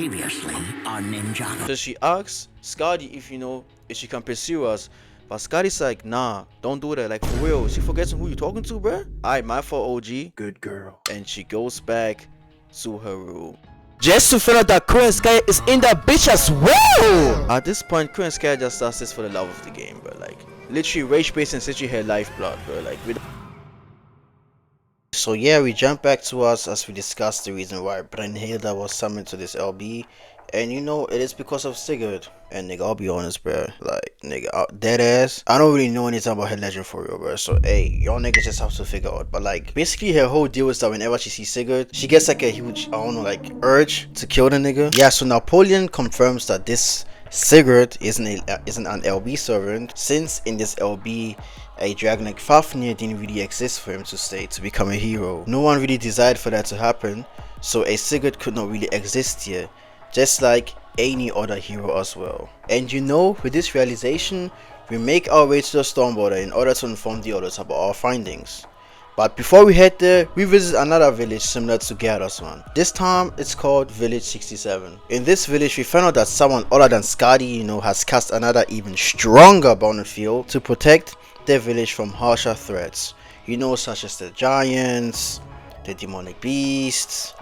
Previously on Ninjago. So she asks Scotty if if she can pursue us. But Scotty's like, nah, don't do that. Like, for real. She forgets who you talking to, bruh. Alright, my fault, OG. Good girl. And she goes back to her room. Just to find out that Kirschtaria is in that bitch as well! At this point, Kirschtaria just does this for the love of the game, bro. Like, literally rage based and literally her lifeblood, bro. Like, so yeah, we jump back to us as we discuss the reason why Brunhilde was summoned to this LB. And it is because of Sigurd. And nigga, I'll be honest, bro. Like, nigga, dead ass. I don't really know anything about her legend for real, bro. So, hey, y'all niggas just have to figure out. But, like, basically, her whole deal is that whenever she sees Sigurd, she gets, like, a huge, I don't know, like, urge to kill the nigga. Yeah, so Napoleon confirms that this Sigurd isn't an LB servant, since in this LB, a dragon like Fafnir didn't really exist for him to stay to become a hero. No one really desired for that to happen, so a Sigurd could not really exist here, just like any other hero as well. And with this realization, we make our way to the storm border in order to inform the others about our findings. But before we head there, we visit another village similar to Gerda's one. This time, it's called Village 67. In this village, we find out that someone other than Skadi, has cast another even stronger boundary field to protect their village from harsher threats. Such as the giants, the demonic beasts,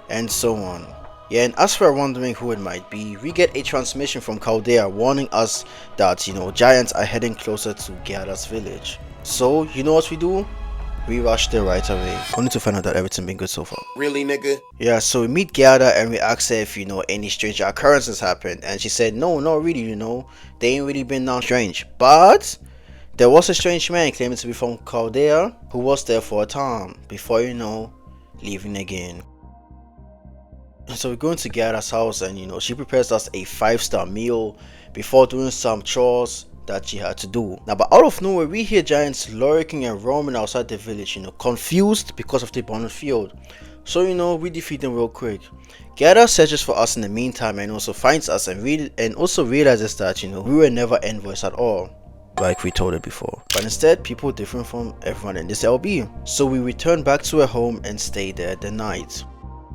and so on. Yeah, and as we're wondering who it might be, we get a transmission from Chaldea warning us that, giants are heading closer to Gerda's village. So, what we do? We rush there right away, only to find out that everything been good so far. Really, nigga? Yeah, so we meet Gerda and we ask her if, any strange occurrences happened. And she said, no, not really, they ain't really been that strange. But there was a strange man claiming to be from Chaldea who was there for a time before, leaving again. So we go into Gerda's house and she prepares us a 5-star meal before doing some chores that she had to do. Now, but out of nowhere, we hear giants lurking and roaming outside the village, confused because of the abandoned field. So, we defeat them real quick. Gerda searches for us in the meantime and also finds us and also realizes that, we were never envoys at all, like we told her before. But instead, people different from everyone in this LB. So we return back to her home and stay there the night.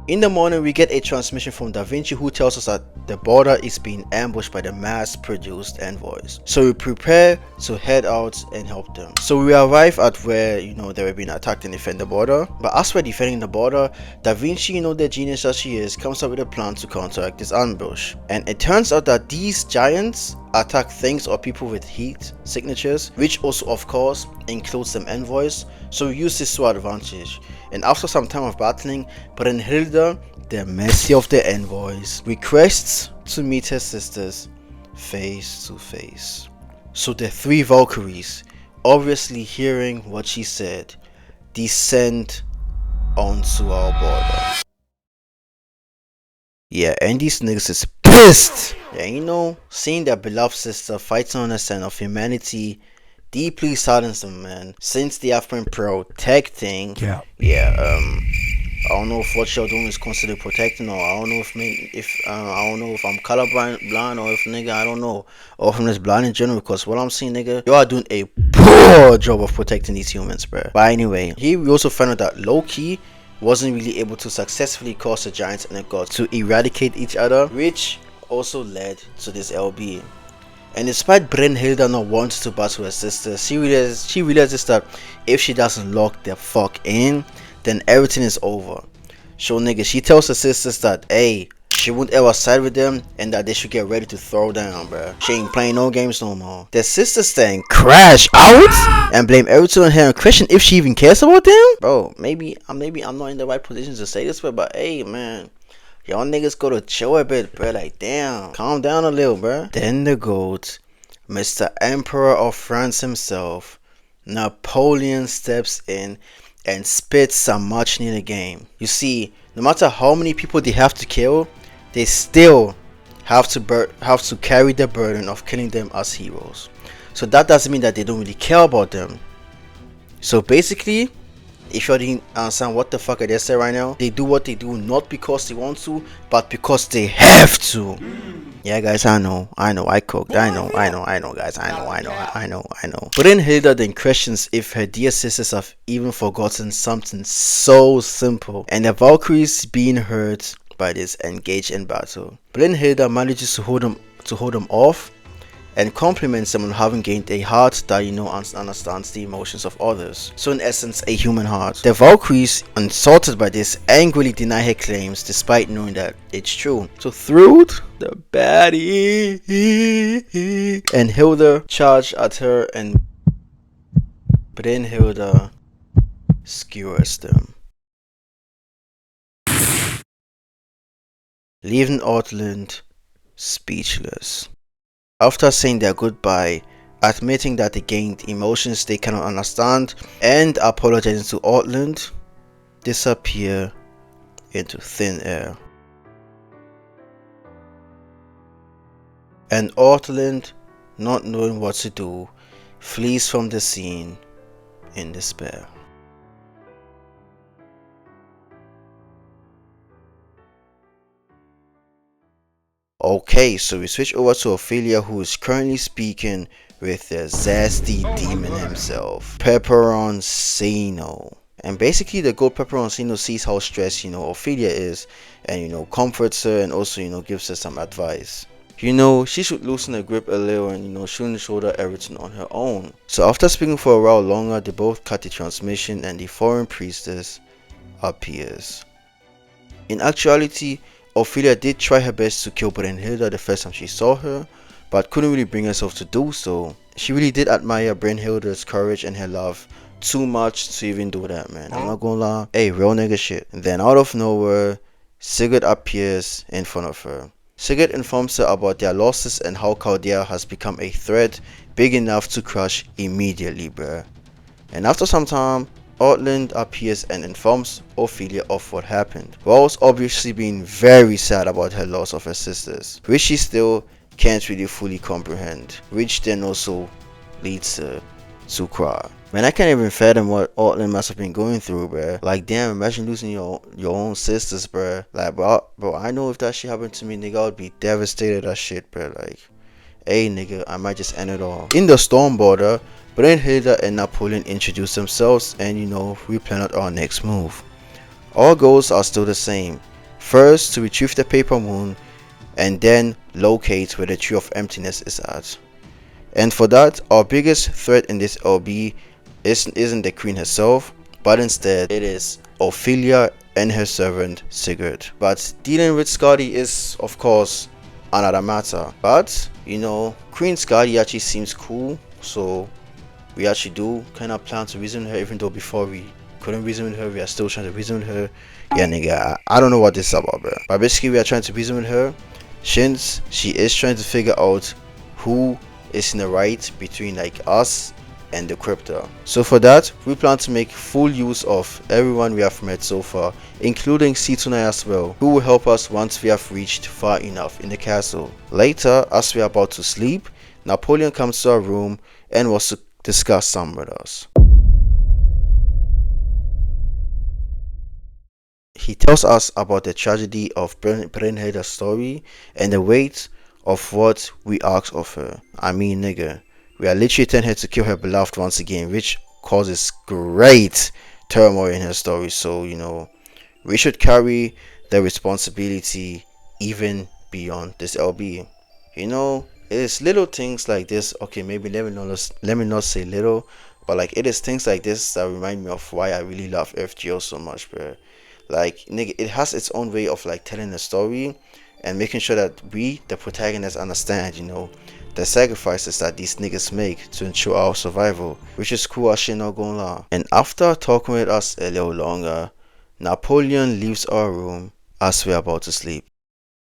In the morning, we get a transmission from Da Vinci who tells us that the border is being ambushed by the mass-produced envoys. So we prepare to head out and help them. So we arrive at where, they were being attacked and defend the border. But as we're defending the border, Da Vinci, the genius that she is, comes up with a plan to counteract this ambush. And it turns out that these giants attack things or people with heat signatures, which also, of course, includes some envoys. So we use this to our advantage. And after some time of battling, Brunhilde, the mercy of the envoys, requests to meet her sisters face to face. So the 3 Valkyries, obviously hearing what she said, descend onto our border. Yeah, and these niggas is pissed. Yeah, seeing their beloved sister fighting on the side of humanity deeply saddens them, man. Since they have been protecting, I don't know if what you're doing is considered protecting, or I don't know if I'm colorblind or if nigga, I don't know, or if I'm just blind in general. Because what I'm seeing, nigga, you are doing a poor job of protecting these humans, bro. But anyway, here we also found out that Loki wasn't really able to successfully cause the giants and the gods to eradicate each other, which also led to this LB. And despite Brunhilde not wanting to battle her sister, she realizes that if she doesn't lock the fuck in, then everything is over. So nigga, she tells her sisters that, hey, she won't ever side with them and that they should get ready to throw down, bruh. She ain't playing no games no more. The sisters then crash out and blame everything on her and question if she even cares about them. Bro, maybe I'm not in the right position to say this, but hey, man. Y'all niggas go to chill a bit, bro. Like, damn, calm down a little, bro. Then the GOAT, Mr. Emperor of France himself, Napoleon, steps in and spits some much needed game. You see, no matter how many people they have to kill, they still have to carry the burden of killing them as heroes. So that doesn't mean that they don't really care about them. So basically, if you didn't understand what the fuck I just said right now, they do what they do not because they want to, but because they have to. Yeah, guys, I know, I cooked, I know, guys, I know. Brunhilde then questions if her dear sisters have even forgotten something so simple. And the Valkyries, being hurt by this engage in battle. Brynhilda manages to hold them off and compliments them on having gained a heart that understands the emotions of others. So in essence, a human heart. The Valkyries, insulted by this, angrily deny her claims despite knowing that it's true. So Thrud, the baddie, and Hilda charge at her, and Brynhilda skewers them, leaving Outland speechless. After saying their goodbye, admitting that they gained emotions they cannot understand, and apologizing to Outland, disappear into thin air. And Outland, not knowing what to do, flees from the scene in despair. Okay, so we switch over to Ophelia, who is currently speaking with the zesty demon himself, Peperoncino. And basically the good Peperoncino sees how stressed, Ophelia is, and, comforts her, and also, gives her some advice. She should loosen her grip a little and, shouldn't shoulder everything on her own. So after speaking for a while longer, they both cut the transmission and the foreign priestess appears. In actuality, Ophelia did try her best to kill Brynhilda the first time she saw her, but couldn't really bring herself to do so. She really did admire Brynhilda's courage and her love too much to even do that, man. I'm not gonna lie. Hey, real nigga shit. And then out of nowhere, Sigurd appears in front of her. Sigurd informs her about their losses and how Chaldea has become a threat big enough to crush immediately, bruh. And after some time, Outland appears and informs Ophelia of what happened, whilst obviously being very sad about her loss of her sisters, which she still can't really fully comprehend, which then also leads her to cry. Man, I can't even fathom what Outland must have been going through, bruh. Like, damn, imagine losing your own sisters, bruh. Like, bro, I know if that shit happened to me, nigga, I would be devastated as shit, bruh. Like, hey, nigga, I might just end it all. In the storm border, Brynhilda and Napoleon introduce themselves, and we plan out our next move. Our goals are still the same. First, to retrieve the paper moon, and then locate where the Tree of Emptiness is at. And for that, our biggest threat in this LB isn't the queen herself, but instead it is Ophelia and her servant Sigurd. But dealing with Skadi is, of course, another matter. But Queen Skadi actually seems cool, so we actually do kind of plan to reason with her, even though before we couldn't reason with her, we are still trying to reason with her. Yeah, nigga, I don't know what this is about, bro. But basically, we are trying to reason with her since she is trying to figure out who is in the right between us and the crypto. So for that, we plan to make full use of everyone we have met so far, including Situna as well, who will help us once we have reached far enough in the castle. Later, as we are about to sleep, Napoleon comes to our room and wants to discuss some with us. He tells us about the tragedy of Brynhilda's story and the weight of what we ask of her. I mean, nigga, we are literally telling her to kill her beloved once again, which causes great turmoil in her story. So, we should carry the responsibility even beyond this LB. It's little things like this. Okay, maybe let me not say little, but it is things like this that remind me of why I really love FGO so much, bro. Nigga, it has its own way of telling a story and making sure that we, the protagonists, understand, the sacrifices that these niggas make to ensure our survival, which is cool as shit, not gonna lie. And after talking with us a little longer, Napoleon leaves our room as we're about to sleep.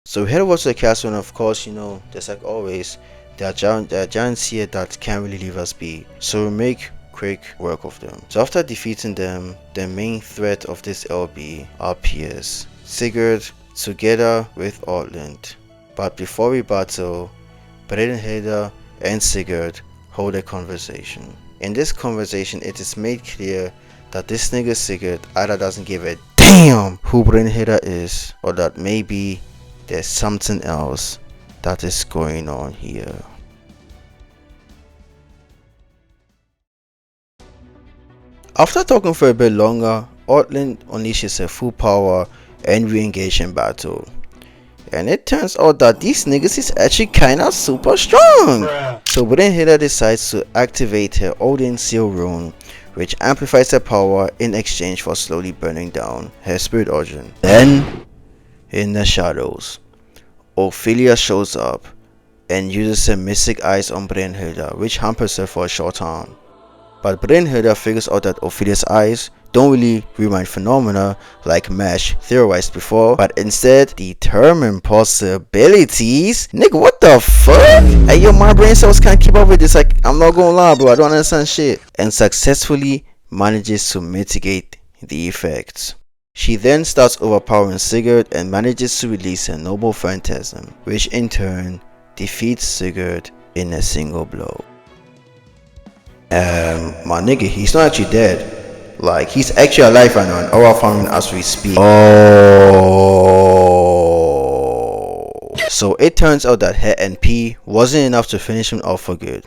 So we head over to the castle, and of course, just like always, there are giants here that can't really leave us be. So we make quick work of them. So after defeating them, the main threat of this LB appears. Sigurd together with Outland. But before we battle, Brynhilda and Sigurd hold a conversation. In this conversation, it is made clear that this nigga Sigurd either doesn't give a damn who Brynhilda is, or that maybe there's something else that is going on here. After talking for a bit longer, Outland unleashes her full power and re-engage in battle. And it turns out that these niggas is actually kinda super strong. So Brynhilda decides to activate her Odin Seal rune, which amplifies her power in exchange for slowly burning down her spirit origin. Then, in the shadows, Ophelia shows up and uses her mystic eyes on Brynhilda, which hampers her for a short time. But Brynhilda figures out that Ophelia's eyes don't really remind phenomena like Mesh theorized before, but instead determine possibilities. Nigga, what the fuck? Hey, yo, my brain cells can't keep up with this. Like, I'm not gonna lie, bro, I don't understand shit. And successfully manages to mitigate the effects. She then starts overpowering Sigurd and manages to release her noble phantasm, which in turn defeats Sigurd in a single blow. My nigga, he's not actually dead. Like, he's actually alive right now and aura farming as we speak. Oh. So it turns out that her NP wasn't enough to finish him off for good,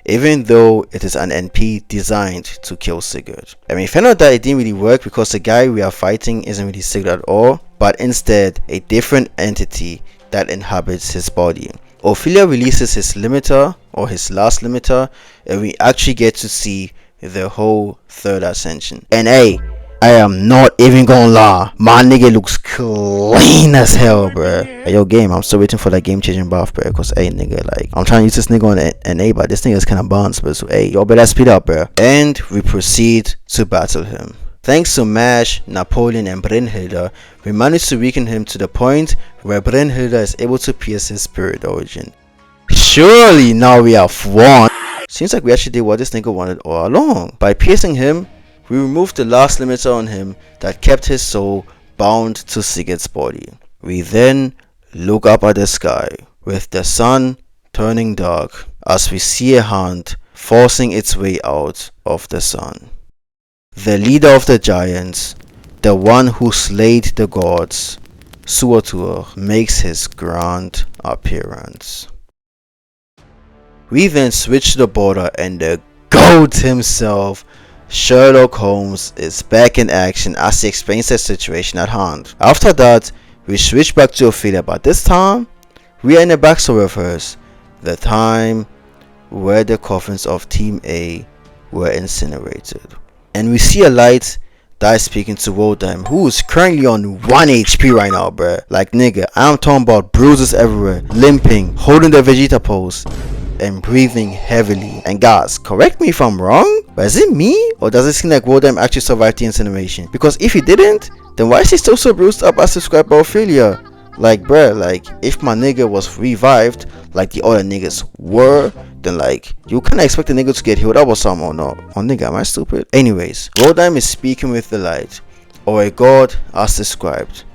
even though it is an NP designed to kill Sigurd. I mean, found out that it didn't really work because the guy we are fighting isn't really Sigurd at all, but instead a different entity that inhabits his body. Ophelia releases his limiter, or his last limiter, and we actually get to see the whole third ascension. And hey, I am not even gonna lie, my nigga looks clean as hell, bruh. Hey, yo, game, I'm still waiting for that game changing buff, bruh. Cause hey, nigga, like, I'm trying to use this nigga on an A, but this nigga is kind of bounced, but so hey, y'all better speed up, bruh. And we proceed to battle him. Thanks to Mash, Napoleon, and Brynhilda, we managed to weaken him to the point where Brynhilda is able to pierce his spirit origin. Surely now we have won. Seems like we actually did what this nigga wanted all along. By piercing him, we removed the last limiter on him that kept his soul bound to Sigurd's body. We then look up at the sky, with the sun turning dark as we see a hand forcing its way out of the sun. The leader of the giants, the one who slayed the gods, Surtur, makes his grand appearance. We then switch to the border and the GOAT himself, Sherlock Holmes, is back in action as he explains the situation at hand. After that, we switch back to Ophelia, but this time, we are in the backstory of hers, the time where the coffins of Team A were incinerated. And we see a light that is speaking to Woldheim, who is currently on 1 HP right now, bruh. Like, nigga, I'm talking about bruises everywhere, limping, holding the Vegeta pose, and breathing heavily. And guys, correct me if I'm wrong, but is it me, or does it seem like Woldheim actually survived the incineration? Because if he didn't, then why is he still so bruised up as described by Ophelia? Like, bruh, like, if my nigga was revived like the other niggas were, then like, you kinda expect the nigga to get healed up or something, or not? Oh nigga, am I stupid? Anyways, Woldheim is speaking with the light, or a god as described.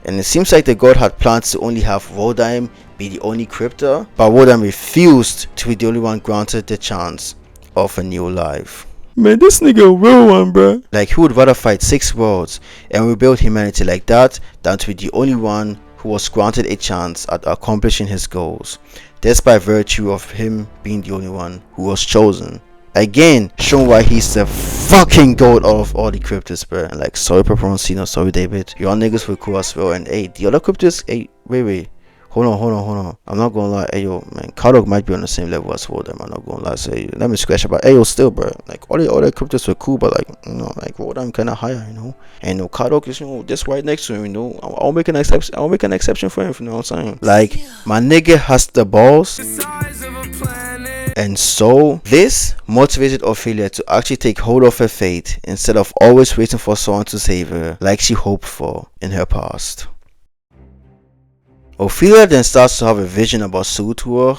And it seems like the god had plans to only have Woldheim be the only crypter, but Woldheim refused to be the only one granted the chance of a new life. Man, this nigga a real one, bruh. Like, he would rather fight 6 worlds and rebuild humanity like that than to be the only one who was granted a chance at accomplishing his goals, just by virtue of him being the only one who was chosen. Again, showing why he's the fucking goat of all the cryptids, bro. And like, sorry Peperoncino, sorry David, y'all niggas were cool as well. And hey, the other cryptids, hey, wait, hold on, I'm not gonna lie. Hey yo, man, Kardok might be on the same level as Woldheim, I'm not gonna lie. So hey, let me scratch about. Hey yo, still, bro, like all the other cryptids were cool, but like, you know, like Woldheim kinda higher, you know. And Kardok is, you know, just right next to him, you know. I'll make an exception for him, you know what I'm saying? Like, my nigga has the balls. And so, this motivated Ophelia to actually take hold of her fate instead of always waiting for someone to save her like she hoped for in her past. Ophelia then starts to have a vision about Surtur,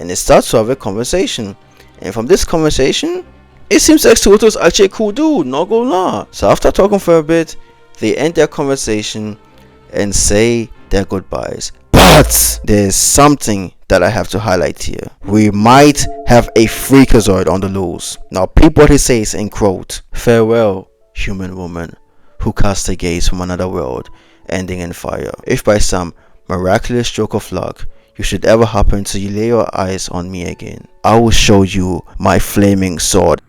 and they start to have a conversation. And from this conversation, it seems like Surtur is actually a cool dude, not gonna lie. So after talking for a bit, they end their conversation and say their goodbyes. But there's something that I have to highlight here. We might have a freakazoid on the loose. Now peep what he says in quote, "Farewell, human woman, who cast a gaze from another world, ending in fire. If by some miraculous stroke of luck you should ever happen to lay your eyes on me again, I will show you my flaming sword."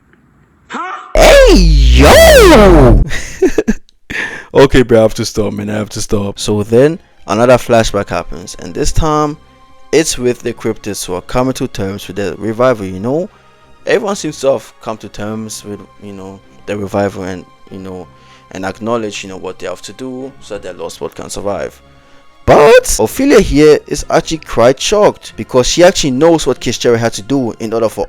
Huh? Hey yo! Okay, bro, I have to stop, man. I have to stop. So then another flashback happens, and this time it's with the cryptids who are coming to terms with the revival. You know, everyone seems to have come to terms with, you know, the revival, and, you know, and acknowledge, you know, what they have to do so that their lost world can survive. But Ophelia here is actually quite shocked, because she actually knows what Kirschtaria had to do in order for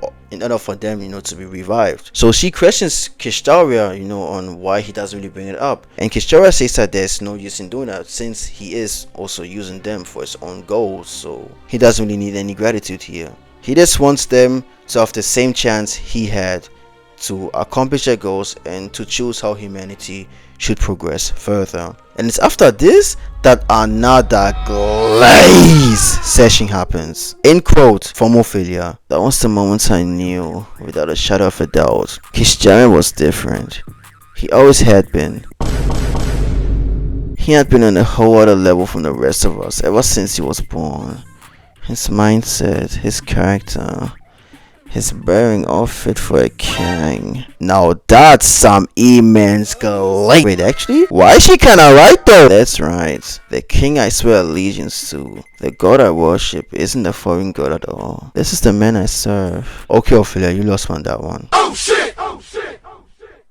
them, you know, to be revived. So she questions Kirschtaria, you know, on why he doesn't really bring it up. And Kirschtaria says that there's no use in doing that, since he is also using them for his own goals. So he doesn't really need any gratitude here. He just wants them to have the same chance he had to accomplish their goals and to choose how humanity should progress further. And it's after this that another glaze session happens. In quote from Ophelia, "That was the moment I knew without a shadow of a doubt. Kirschtaria was different. He always had been. He had been on a whole other level from the rest of us ever since he was born. His mindset, his character, his bearing, all fit for a king." Now that's some immense glaze. Wait, actually? Why is she kinda right though? That's right. The king I swear allegiance to, the god I worship, isn't a foreign god at all. This is the man I serve. Okay, Ophelia, you lost me on that one. Oh shit! Oh shit! Oh shit!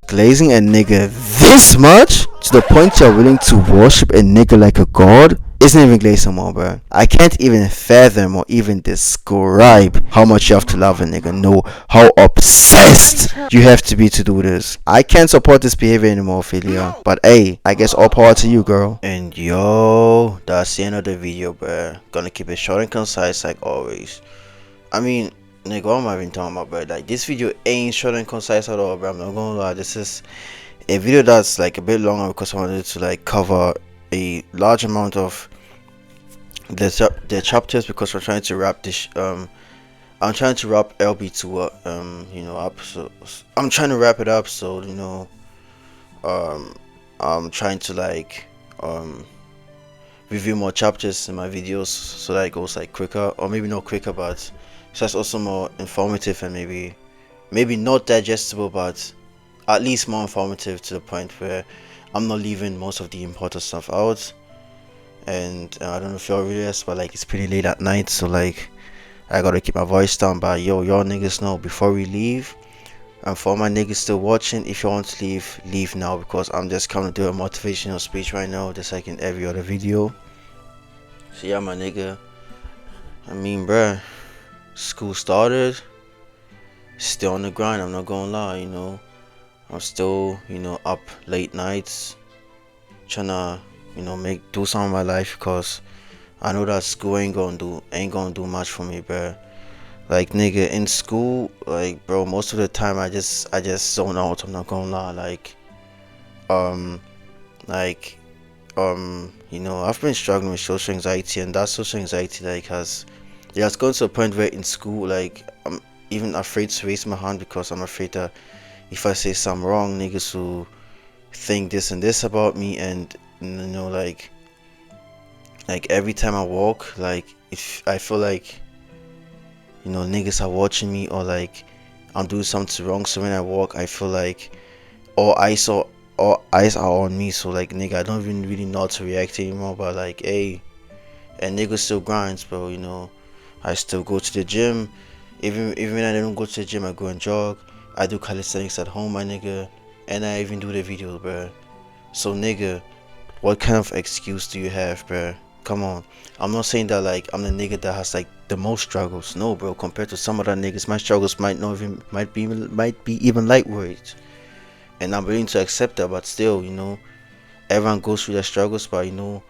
Glazing a nigga this much? To the point you're willing to worship a nigga like a god? Isn't even glaze no more, bro. I can't even fathom or even describe how much you have to love a nigga. No, how obsessed you have to be to do this. I can't support this behavior anymore, Ophelia. But hey, I guess all power to you, girl. And yo, that's the end of the video, bro. Gonna keep it short and concise like always. I mean, nigga, what am I even talking about, bro? Like, this video ain't short and concise at all, bro. I'm not gonna lie. This is a video that's like a bit longer because I wanted to like cover a large amount of the chapters, because we're trying to wrap this I'm trying to wrap LB2 you know, up. So I'm trying to wrap it up, so, you know, I'm trying to like review more chapters in my videos so that it goes like quicker, or maybe not quicker, but so that's also more informative, and maybe not digestible, but at least more informative, to the point where I'm not leaving most of the important stuff out. And I don't know if y'all realize, but like, it's pretty late at night, so like I gotta keep my voice down. But yo, y'all niggas know, before we leave, and for my niggas still watching, if you want to leave now, because I'm just coming to do a motivational speech right now, just like in every other video. So yeah, my nigga, I mean, bruh, school started, still on the grind. I'm not gonna lie, you know, I'm still, you know, up late nights trying to, you know, do something in my life, because I know that school ain't gonna do much for me, bro. Like, nigga, in school, like, bro, most of the time I just zone out. I'm not gonna lie. You know, I've been struggling with social anxiety, and that social anxiety like has gone to a point where in school, like, I'm even afraid to raise my hand, because I'm afraid that if I say something wrong, niggas will think this and this about me. And, you know, like every time I walk, like, if I feel like, you know, niggas are watching me, or like I'm doing something wrong, so when I walk, I feel like all eyes are on me. So like, nigga, I don't even really know how to react anymore. But like, hey, and nigga still grinds, bro. You know, I still go to the gym. Even when I don't go to the gym, I go and jog. I do calisthenics at home, my nigga, and I even do the videos, bro. So nigga, what kind of excuse do you have, bro? Come on. I'm not saying that like I'm the nigga that has like the most struggles. No, bro. Compared to some other niggas, my struggles might be even lightweight, and I'm willing to accept that. But still, you know, everyone goes through their struggles. But, you know,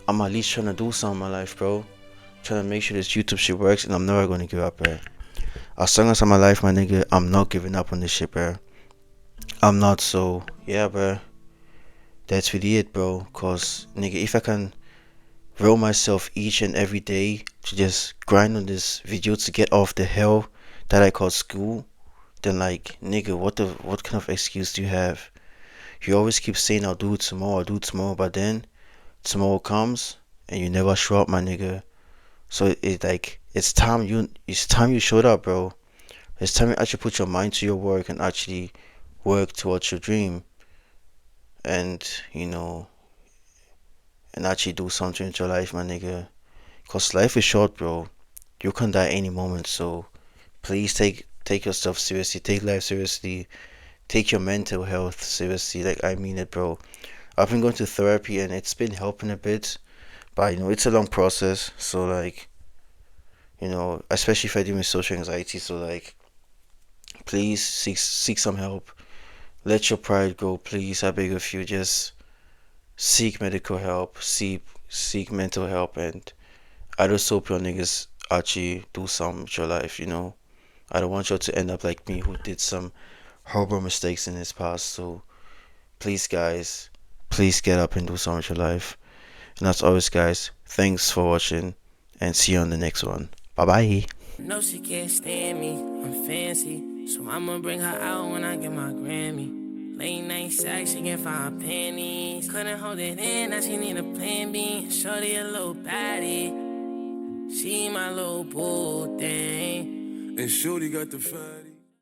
I'm at least trying to do something in my life, bro. Trying to make sure this YouTube shit works, and I'm never gonna give up, bro. As long as I'm alive, my nigga, I'm not giving up on this shit, bro. I'm not. So yeah, bro. That's really it, bro. Cause nigga, if I can will myself each and every day to just grind on this video to get off the hell that I call school, then like, nigga, what kind of excuse do you have? You always keep saying I'll do it tomorrow, but then tomorrow comes and you never show up, my nigga. So it's time you showed up, bro. It's time you actually put your mind to your work and actually work towards your dream. and and actually do something with your life, my nigga. Cause life is short, bro. You can die any moment, so please take yourself seriously, take life seriously, take your mental health seriously. Like I mean it, bro. I've been going to therapy and it's been helping a bit, but it's a long process. So like, especially if I deal with social anxiety. So like, please seek some help. Let your pride go, please. I beg of you, just seek medical help, seek mental help, and I just hope your niggas actually do something with your life. I don't want you to end up like me, who did some horrible mistakes in his past. So please, guys, please get up and do something with your life. And as always, guys, thanks for watching, and see you on the next one. Bye bye. No, she can't stand me, I'm fancy, so I'ma bring her out when I get my Grammy. Late night sex, she can't find panties. Couldn't hold it in, now she need a plan B. Shorty a little baddie, she my little boo thing. And shorty got the fatty.